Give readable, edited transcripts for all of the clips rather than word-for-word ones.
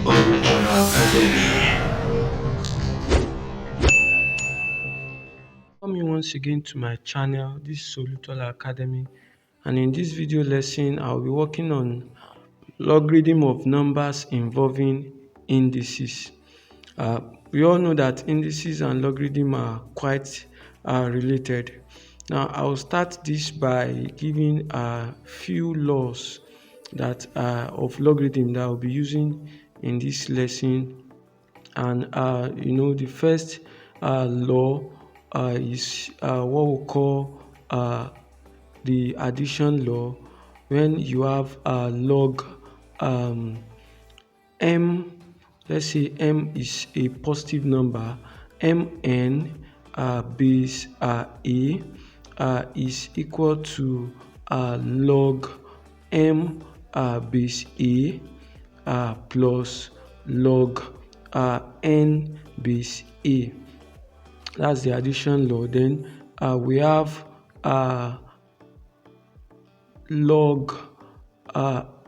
Welcome once again to my channel. This is Solutola Academy, and in this video lesson I'll be working on logarithm of numbers involving indices. We all know that indices and logarithm are quite related. Now I'll start this by giving a few laws that of logarithm that I'll be using in this lesson. And the first law is what we call the addition law. When you have log m, let's say m is a positive number, mn base a is equal to log m base a plus log n base a. That's the addition law. Then we have log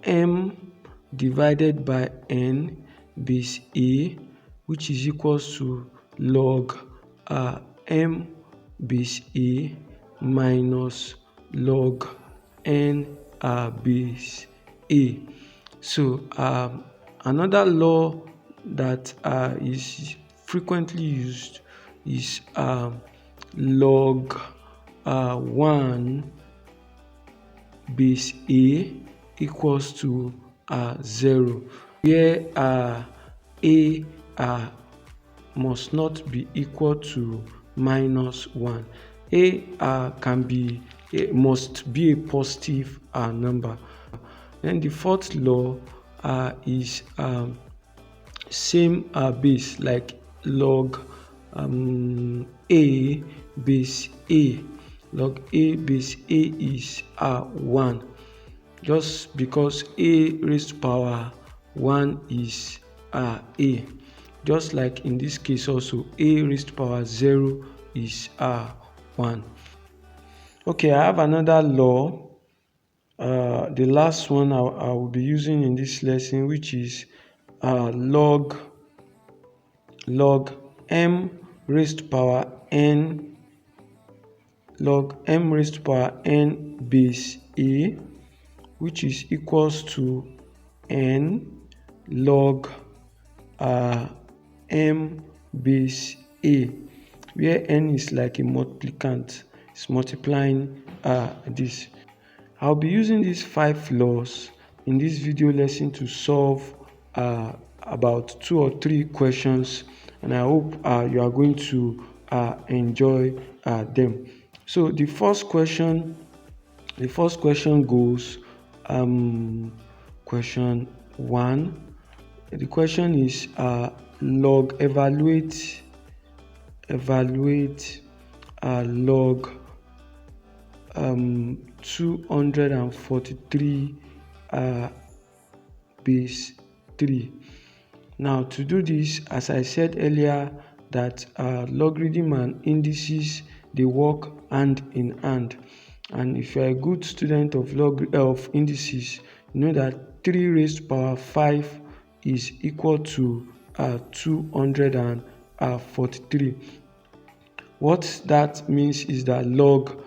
m divided by n base a, which is equals to log m base a minus log n base a. So another law that is frequently used is log 1 base a equals to 0, where a must not be equal to minus 1. Must be a positive number. Then the fourth law is same base, like log a base a. Log a base a is 1, just because a raised to power 1 is a. Just like in this case also, a raised to power 0 is 1. Okay, I have another law, the last one I will be using in this lesson, which is log m raised to power n base a, which is equals to n log m base a, where n is like a multiplicand. It's multiplying this. I'll be using these 5 laws in this video lesson to solve about 2 or 3 questions, and I hope you are going to enjoy them. So the first question goes, question 1. The question is evaluate log 243 base 3. Now to do this, as I said earlier, that logarithm and indices, they work hand in hand. And if you are a good student of indices, you know that 3 raised to power 5 is equal to 243. What that means is that log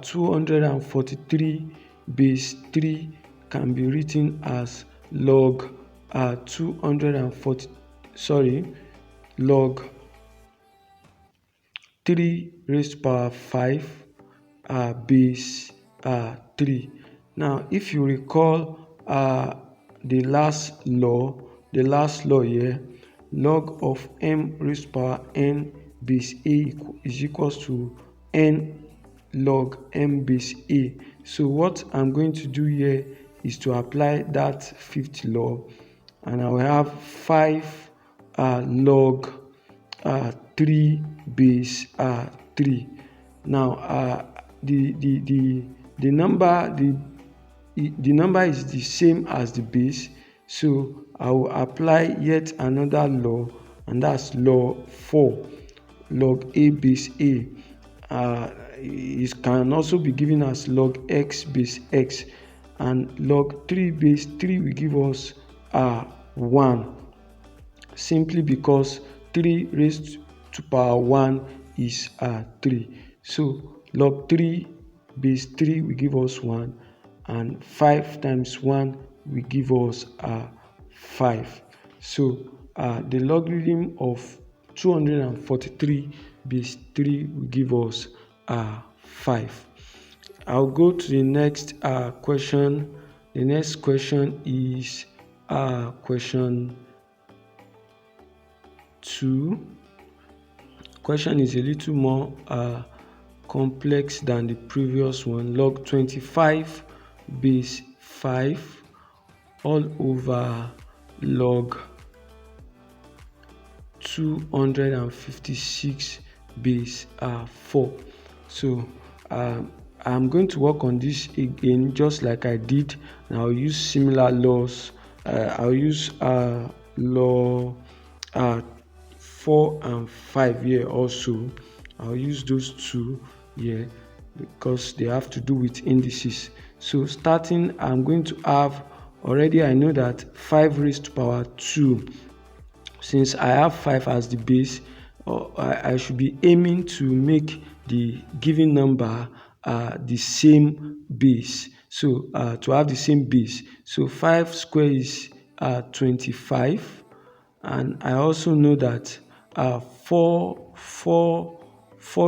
243 base 3 can be written as log log 3 raised to power 5 base 3. Now if you recall the last law here, log of m raised to power n base a is equals to n log m base a. So what I'm going to do here is to apply that 5th law, and I will have 5 log 3 base 3. Now the number is the same as the base, so I will apply yet another law, and that's law 4. Log a base a it can also be given as log x base x, and log 3 base 3 will give us 1. simply because 3 raised to power 1 is 3. So log 3 base 3 will give us 1, and 5 times 1 will give us 5. So the logarithm of 243 base 3 will give us 5. I'll go to the next question. The next question is question 2. Question is a little more complex than the previous one. Log 25 base 5 all over log 256 base 4. So I'm going to work on this again just like I did, and I'll use similar laws. I'll use law 4 and 5 here also. I'll use those two here because they have to do with indices. So starting, I'm going to have, already I know that 5 raised to power 2. Since I have 5 as the base, I should be aiming to make the given number the same base. So to have the same base. So 5 square is 25. And I also know that 4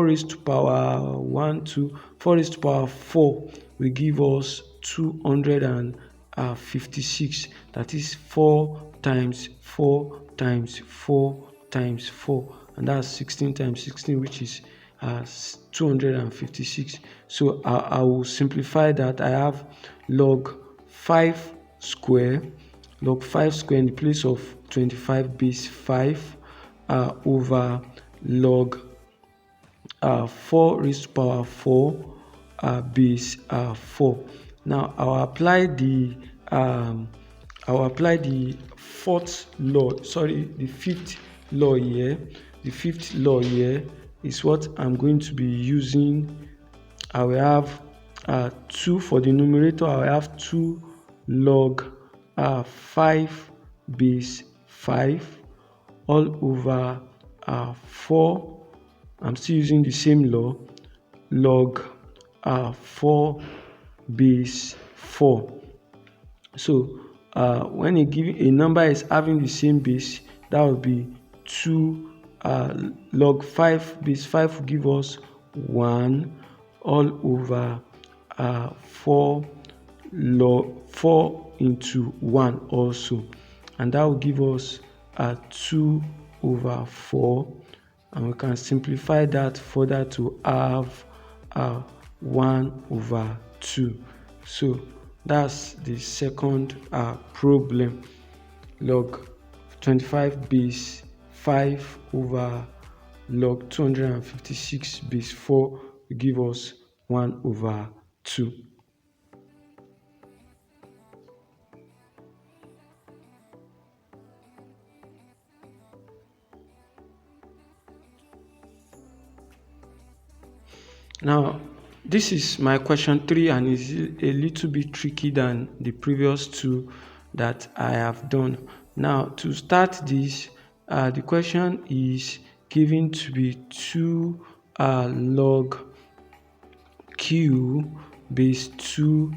raised to power 1, 2, 4 raised to power 4 will give us 256. That is 4 times 4 times 4 times 4, and that's 16 times 16, which is 256. So I will simplify that. I have log 5 square in the place of 25 base 5 over log 4 raised to power 4 base 4. Now I'll apply the fifth law here. The fifth law here is what I'm going to be using. I will have 2 for the numerator. I will have 2 log 5 base 5 all over 4. I'm still using the same law, log 4 base 4. So when a number is having the same base, that will be 2 log 5 base 5 will give us 1 all over 4 into 1 also, and that will give us 2 over 4, and we can simplify that further to have 1 over 2. So that's the second problem. Log 25 base 5 over log 256 base 4 will give us 1 over 2. Now, this is my question 3, and is a little bit tricky than the previous two that I have done. Now, to start this, the question is given to be 2 log q base 2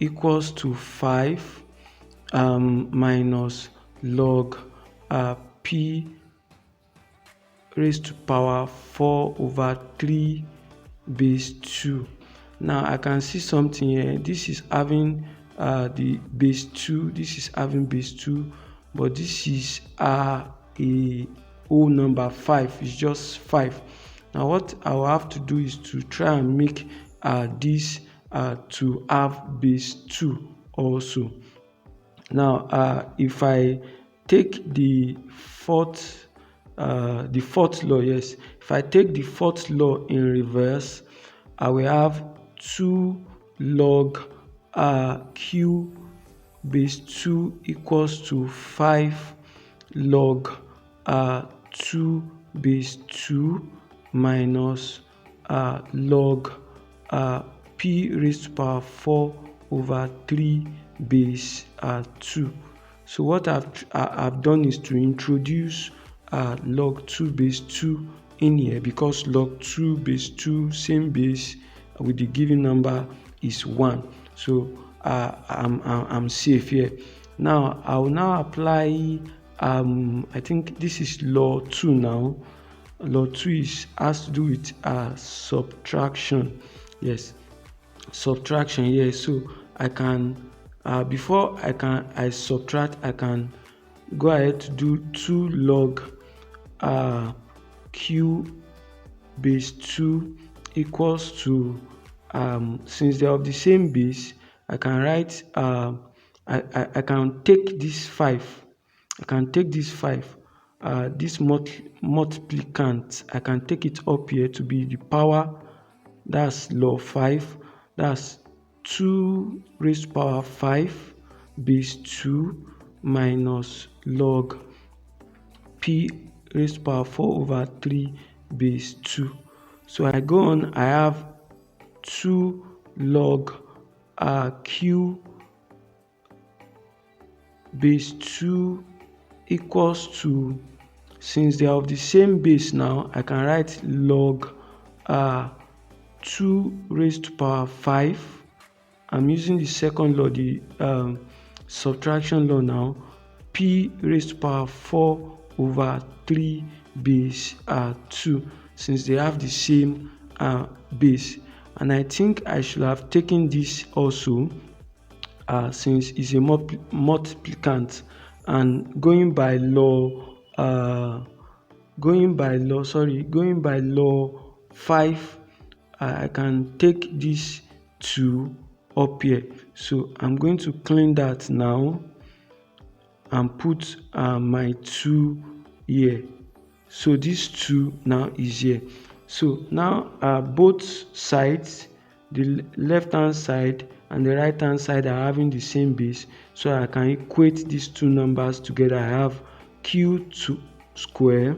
equals to 5 minus log p raised to power 4 over 3 base 2. Now I can see something here. This is having the base 2, this is having base 2, but this is a whole number 5. It's just 5. Now what I will have to do is to try and make this to have base 2 also. Now if I take the fourth law, yes, if I take the fourth law in reverse, I will have 2 log q base 2 equals to 5 log 2 base 2 minus log p raised to power 4 over 3 base 2. So what I've done is to introduce log 2 base 2 in here, because log 2 base 2 same base with the given number is 1. So I'm safe here. Now I will now apply I think this is law 2 now. Law 2 has to do with subtraction. Yes, subtraction here. So I can before I subtract, I can go ahead to do 2 log q base 2 equals to since they are of the same base, I can write I can take this 5. I can take this 5, this multiplicand, I can take it up here to be the power. That's log 5. That's 2 raised to power 5 base 2 minus log p raised to power 4 over 3 base 2. So I go on, I have 2 log q base 2 equals to, since they are of the same base now, I can write log 2 raised to power 5. I'm using the second law, the subtraction law now. P raised to power 4 over 3 base 2, since they have the same base. And I think I should have taken this also, since it's a multiplicand, and going by law 5, I can take this 2 up here. So I'm going to clean that now and put my 2 here. So this 2 now is here. So now both sides, the left hand side and the right hand side, are having the same base. So I can equate these two numbers together. I have q2 square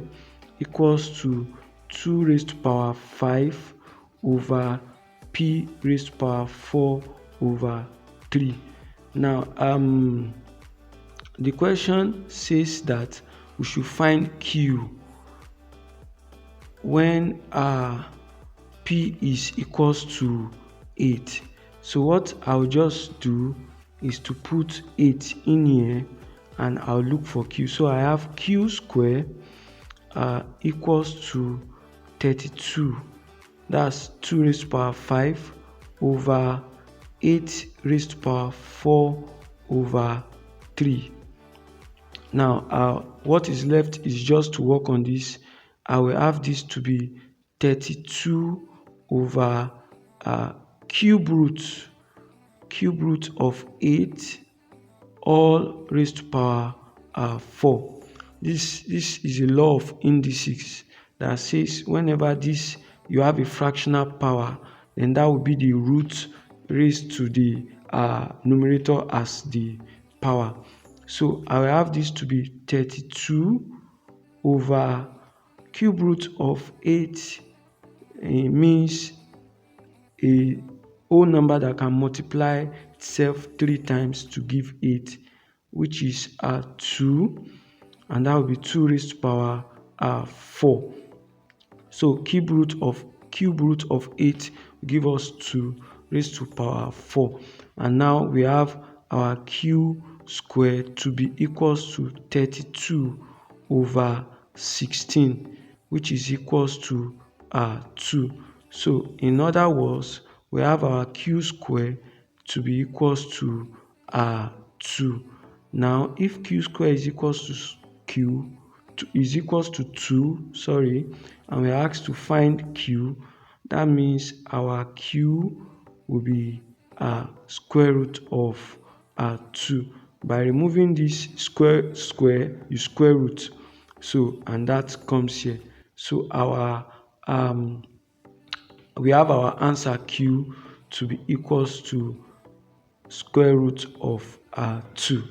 equals to 2 raised to power 5 over p raised to power 4 over 3. Now the question says that we should find q when p is equals to 8. So what I'll just do is to put 8 in here and I'll look for q. So I have q square equals to 32. That's 2 raised to power 5 over 8 raised to power 4 over 3. Now what is left is just to work on this. I will have this to be 32 over cube root of 8 all raised to power 4. This is a law of indices that says whenever you have a fractional power, then that will be the root raised to the numerator as the power. So I will have this to be 32 over cube root of 8. It means a whole number that can multiply itself 3 times to give 8, which is 2, and that will be 2 raised to power 4. So cube root of 8 give us 2 raised to power 4. And now we have our q squared to be equals to 32 over 16, which is equals to 2. So in other words, we have our q squared to be equals to 2. Now if q squared is equals to 2, sorry, and we're asked to find q, that means our q will be square root of 2. By removing this square, you square root. So, and that comes here. So our we have our answer q to be equals to square root of 2.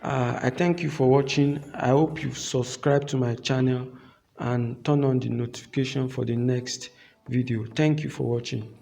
I thank you for watching. I hope you've subscribed to my channel and turn on the notification for the next video. Thank you for watching.